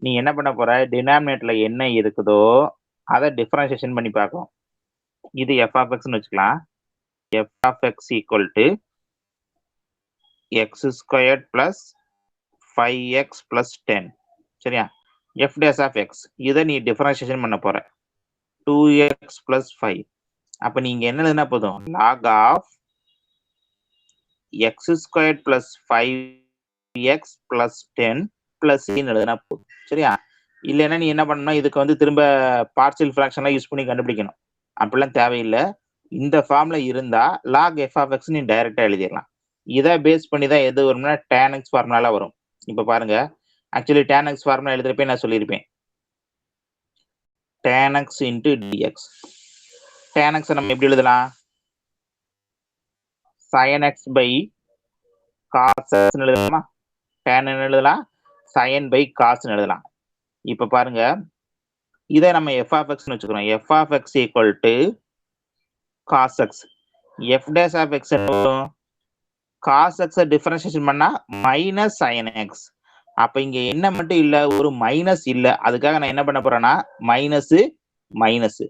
நீ என்ன பண்ண போற? டினாமினேட்டர்ல என்ன இருக்குதோ அதை டிஃபரன்சியேஷன் பண்ணி பார்க்கணும். இது எஃப் ஆஃப் எக்ஸ்ன்னு வச்சுக்கலாம். F of x equal to x square plus 5x plus 10. சரியா? எஃப் டேஷ் ஆஃப் எக்ஸ் இதை நீ டிஃபரன்சியேஷன் பண்ண போற 2x பிளஸ் 5. அப்ப நீங்க என்ன எழுதுனா போதும், log of x square plus 5x plus 10 plus சின்னு எழுதுனா போதும். சரியா? இல்லைன்னா நீ என்ன பண்ணணும், இதுக்கு வந்து திரும்ப பார்ஷியல் ஃபிராக்ஷன்லாம் யூஸ் பண்ணி கண்டுபிடிக்கணும். அப்படிலாம் தேவையில்லை. இந்த ஃபார்ம்ல இருந்தா லாக் எஃப் ஆஃப் எக்ஸ் நீ டைரக்டா எழுதிடலாம். இதை பேஸ் பண்ணி தான் எது வரும்னா tan x ஃபார்முலால வரும். இப்ப பாருங்க, ஆக்சுவலி tan x ஃபார்முலா எழுதுறப்ப நான் சொல்லியிருப்பேன், tan x into dx. tan x நம்ம எப்படி எழுதலாம்? sin x by cos x எழுதலாமா? tan என்ன எழுதலாம்? sin by cos எழுதலாம். இப்ப பாருங்க, இதை நம்ம f of x வச்சுக்கிறோம். f of x equal to cos x. f dash of x cos x differentiation பண்ணா மைனஸ் sin x. அப்ப இங்க என்ன மட்டும் இல்ல, ஒரு மைனஸ் இல்ல. அதுக்காக நான் என்ன பண்ண போறேன்னா மைனஸ் மைனஸ்,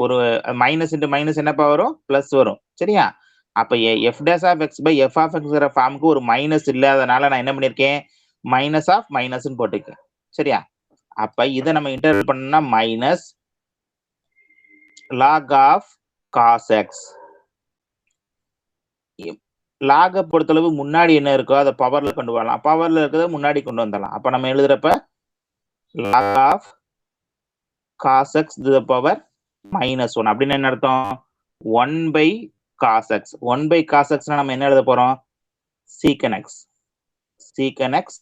ஒரு மைனஸ் இன்டு மைனஸ் என்னப்பா வரும்? பிளஸ் வரும். சரியா? அப்ப f dash of x by f of எக்ஸ்ங்கிற ஃபார்முக்கு ஒரு மைனஸ் இல்லாதனால நான் என்ன பண்ணிருக்கேன், மைனஸ் ஆஃப் மைனஸ்ன்னு போட்டிருக்கேன். சரியா? அப்ப இதை நம்ம இன்டர்வல் பண்ணா minus log of cos x. லாக பொறுத்தளவு முன்னாடி என்ன இருக்கோ அதை பவர்ல கொண்டு வரலாம், பவர்ல இருக்கிறத முன்னாடி கொண்டு வந்துடலாம். அப்ப நம்ம எழுதுறப்ப log of cos x to the power -1 அப்படின்னு என்ன அர்த்தம்? 1 by cos x. 1 by cos x நம்ம என்ன எழுத போறோம்? secant x. secant x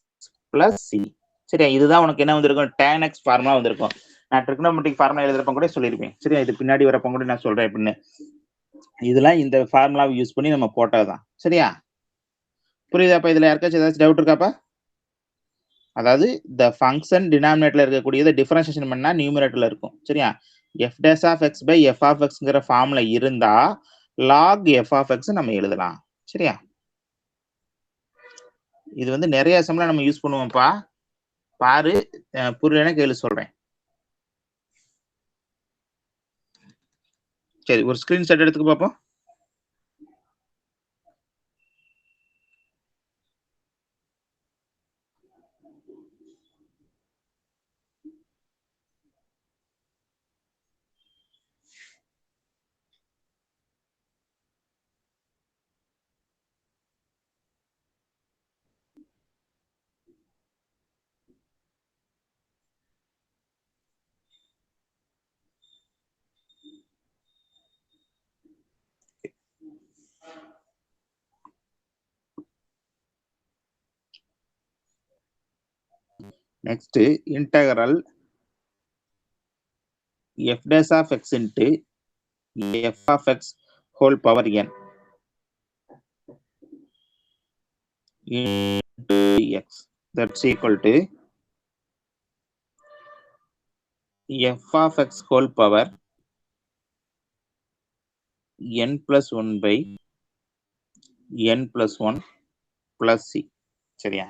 plus c. சரியா? இதுதான் உனக்கு என்ன வந்திருக்கும்? tan x ஃபார்முலா வந்திருக்கும். நான் ட்ரிகோனோமெட்ரிக் ஃபார்முலா எழுதுறப்ப கூட சொல்லியிருப்பேன். சரியா? இது பின்னாடி வரப்ப கூட நான் சொல்றேன் எப்படின்னு. இதெல்லாம் இந்த ஃபார்முலாவை யூஸ் பண்ணி நம்ம போட்டதுதான். சரியா? புரியுதாப்பா? இதுல யாருக்காச்சும் ஏதாச்சும் டவுட் இருக்காப்பா? அதாவது இந்த ஃபங்க்ஷன் டினாமினேட்டர்ல இருக்கக்கூடியதை டிஃபரன்ஷியேஷன் பண்ணா நியூமரேட்டர்ல இருக்கும். சரியா? f dash of x by f of xங்கிற ஃபார்முலா இருந்தா log f of x நம்ம எழுதலாம். சரியா? இது வந்து நிறைய சம்ல நம்ம யூஸ் பண்ணுவோம்ப்பா. பாரு, புரியலன்னா கேளு சொல்றேன். சரி, ஒரு ஸ்கிரீன்ஷாட் எடுத்துக்க பாப்போம். Next integral f dash of x into f of x whole power n into x, that's equal to f of x whole power n plus 1 by n plus 1 plus c. சரியா?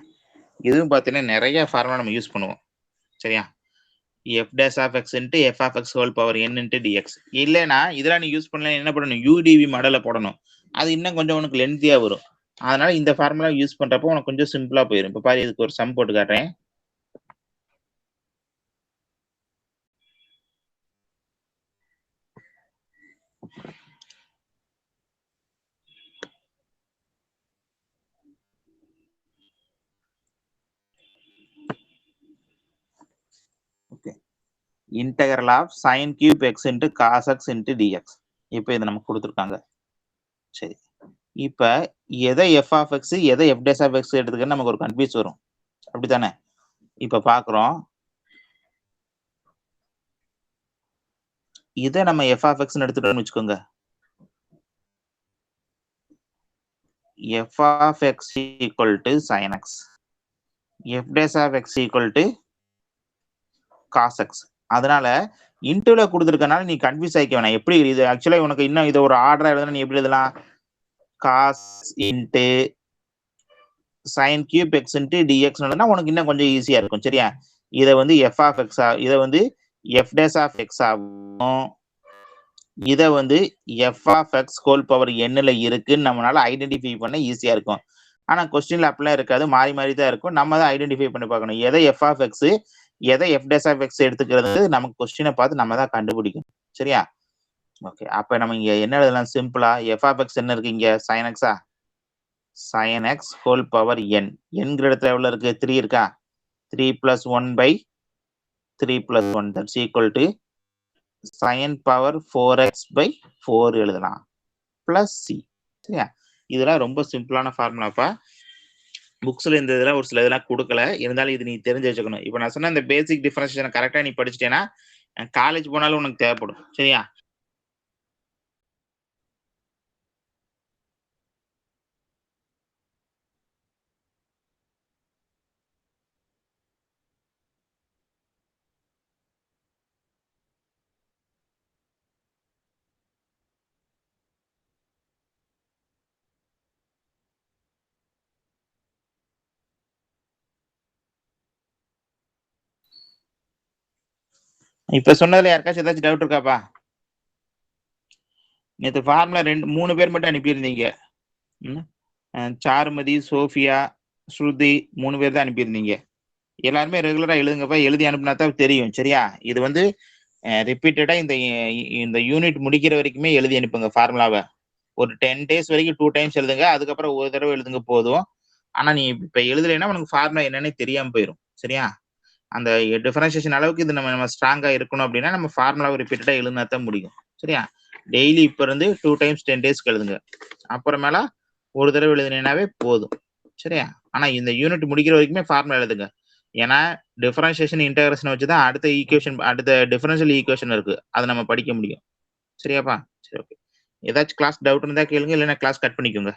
இதுவும் பார்த்தீங்கன்னா நிறைய formula நம்ம use பண்ணுவோம். சரியா? f dash of x into f of x whole power n into dx. இல்லைன்னா இதெல்லாம் நீ யூஸ் பண்ணல, என்ன பண்ணணும், udv மாடலை போடணும். அது இன்னும் கொஞ்சம் உனக்கு லென்த்தியா வரும். அதனால இந்த ஃபார்முலா யூஸ் பண்றப்போ உனக்கு கொஞ்சம் சிம்பிளா போயிடும். இப்ப பாரு, இதுக்கு ஒரு சம் போட்டு காட்டுறேன். Okay, integral of sin cube x into cos x into dx. இப்போ இது நமக்கு கொடுத்துருக்காங்க. சரி, இப்ப எதை f of x எதை f dash of x எடுத்துக்கன்னு நமக்கு ஒரு கன்ஃபியூஸ் வரும். அப்படித்தானே? இப்ப பாக்குறோம், இதை நம்ம f of x எடுத்துட்டோம்னு வச்சுக்கோங்க. f of x equal to sin x, f dash of x equal to cos x. அதனால இன்டூல கொடுத்துருக்கனால நீ கன்ஃபியூஸ் ஆகிக்க வேணாம். எப்படி இது ஆக்சுவலா உனக்கு இன்னும் இதை ஒரு ஆர்டரா எழுதுனா நீ எப்படி எழுதலாம்? cos into sin cube x into dx உனக்கு இன்னும் கொஞ்சம் ஈஸியா இருக்கும். சரியா? இதை வந்து f of x, இதை வந்து f dash of x ஆகும். இதை வந்து f of x whole power n-ல இருக்குன்னு நம்மளால ஐடென்டிஃபை பண்ண ஈஸியா இருக்கும். ஆனா கொஸ்டின்ல அப்படிலாம் இருக்காது, மாறி மாறி தான் இருக்கும். நம்ம தான் ஐடென்டிஃபை பண்ணி பார்க்கணும் எதை f of x எதை f dash of x எடுத்துக்கிறது. நமக்கு கொஸ்டினை பார்த்து நம்ம தான் கண்டுபிடிக்கணும். சரியா? ஓகே, அப்ப நம்ம இங்க என்ன எழுதலாம்? சிம்பிளா f of x என்ன இருக்கு இங்க? sin x-ஆ? sin x whole power n. n இடத்துல எவ்வளவு இருக்கு? 3 இருக்கா? 3 plus 1 by 3 plus 1, that's equal to sin power 4x by 4 எழுதலாம் plus c. சரியா? இதெல்லாம் ரொம்ப சிம்பிளான ஃபார்முலாப்பா. புக்ஸ்ல இந்த இதெல்லாம் ஒரு சில இதெல்லாம் கொடுக்கல, இருந்தாலும் இது நீ தெரிஞ்சு வச்சுக்கணும். இப்போ நான் சொன்ன இந்த பேசிக் டிஃபரன்ஷியேஷன் கரெக்டா நீ படிச்சிட்டேன்னா காலேஜ் போனாலும் உனக்கு தேவைப்படும். சரியா? இப்ப சொன்னதுல யாருக்காச்சும் ஏதாச்சும் டவுட் இருக்காப்பா? நேற்று ஃபார்முலா 3 பேர் மட்டும் அனுப்பியிருந்தீங்க. சாருமதி, சோஃபியா, ஸ்ருதி 3 பேர் தான் அனுப்பியிருந்தீங்க. எல்லாருமே ரெகுலரா எழுதுங்கப்பா, எழுதி அனுப்புனா தான் தெரியும். சரியா? இது வந்து ரிப்பீட்டடா இந்த யூனிட் முடிக்கிற வரைக்குமே எழுதி அனுப்புங்க ஃபார்முலாவை. ஒரு 10 days வரைக்கும் 2 times எழுதுங்க, அதுக்கப்புறம் ஒரு தடவை எழுதுங்க போதும். ஆனா நீ இப்ப எழுதலைன்னா உனக்கு ஃபார்முலா என்னன்னு தெரியாம போயிடும். சரியா? அந்த டிஃபரன்சியேஷன் அளவுக்கு இது நம்ம ஸ்ட்ராங்கா இருக்கணும் அப்படின்னா நம்ம ஃபார்முலாவை ரிப்பீட்டடா எழுதினா தான் முடியும். சரியா? டெய்லி இப்ப இருந்து 2 times 10 daysக்கு எழுதுங்க, அப்புறமேல ஒரு தடவை எழுதினாவே போதும். சரியா? ஆனா இந்த யூனிட் முடிக்கிற வரைக்குமே ஃபார்முலா எழுதுங்க. ஏன்னா டிஃபரன்சியேஷன் இன்டகிரேஷன் வச்சுதான் அடுத்த டிஃபரன்ஷியல் ஈக்குவேஷன் இருக்கு, அதை நம்ம படிக்க முடியும். சரியாப்பா? சரி, ஓகே. ஏதாச்சும் கிளாஸ் டவுட் இருந்தா கேளுங்க, இல்லைன்னா கிளாஸ் கட் பண்ணிக்கோங்க.